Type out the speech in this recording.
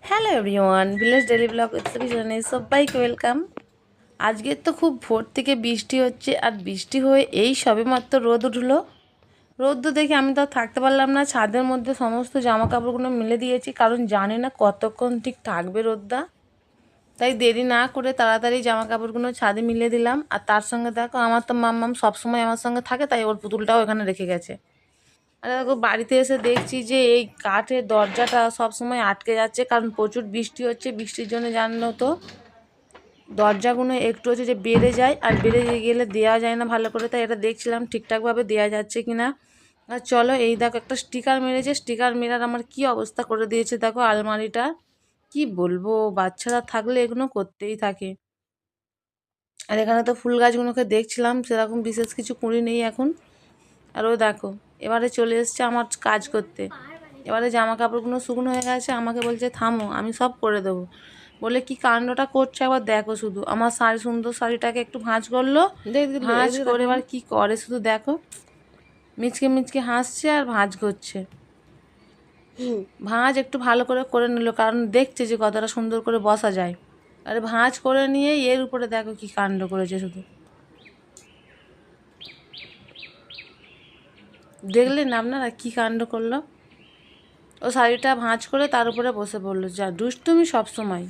Hello everyone, village daily blog এক্সিবিশনে সবাইকে welcome. আজকে তো খুব ভোর থেকে বৃষ্টি হচ্ছে, আর বৃষ্টি হয়ে এই সবেমাত্র রোদ উঠলো। রোদ্দু দেখে আমি তো আর থাকতে পারলাম না, ছাদের মধ্যে সমস্ত জামা কাপড়গুলো মেলে দিয়েছি, কারণ জানি না কতক্ষণ ঠিক থাকবে রোদটা। তাই দেরি না করে তাড়াতাড়ি জামা কাপড়গুলো ছাদে মিলে দিলাম। আর তার সঙ্গে দেখো, আমার তো মাম্মাম সবসময় আমার সঙ্গে থাকে, তাই ওর পুতুলটাও এখানে রেখে গেছে। আর দেখো, বাড়িতে এসে দেখছি যে এই কাঠের দরজাটা সব সময় আটকে যাচ্ছে, কারণ প্রচুর বৃষ্টি হচ্ছে। বৃষ্টির জন্য জানো তো, দরজাগুলো একটু হচ্ছে যে বেড়ে যায়, আর বেড়ে গেলে দেওয়া যায় না ভালো করে। তাই এটা দেখছিলাম ঠিকঠাকভাবে দেওয়া যাচ্ছে কিনা। আর চলো, এই দেখো একটা স্টিকার মেরেছে, স্টিকার মেরার আমার কি অবস্থা করে দিয়েছে দেখো আলমারিটা। কি বলবো, বাচ্চারা থাকলে এগুলো করতেই থাকে। আর এখানে তো ফুল গাছগুলোকে দেখছিলাম, সেরকম বিশেষ কিছু কুঁড়ি নেই এখন। আর ও দেখো, এবারে চলে এসছে আমার কাজ করতে। এবারে জামা কাপড়গুলো শুকনো হয়ে গেছে, আমাকে বলছে থামো, আমি সব করে দেবো। বলে কি কাণ্ডটা করছে একবার দেখো শুধু। আমার শাড়ি, সুন্দর শাড়িটাকে একটু ভাঁজ করলো, ভাঁজ করে এবার কি করে শুধু দেখো। মিচকে মিচকে হাসছে আর ভাঁজ করছে। ভাঁজ একটু ভালো করে করে নিল, কারণ দেখছে যে কতটা সুন্দর করে বসা যায়। আরে ভাঁজ করে নিয়ে এর উপরে দেখো কি কাণ্ড করেছে শুধু। দেখলেন আপনারা কি কাণ্ড করলো। ও শাড়িটা ভাঁজ করে তার উপরে বসে পড়লো। যা দুষ্টুমি সব সময়।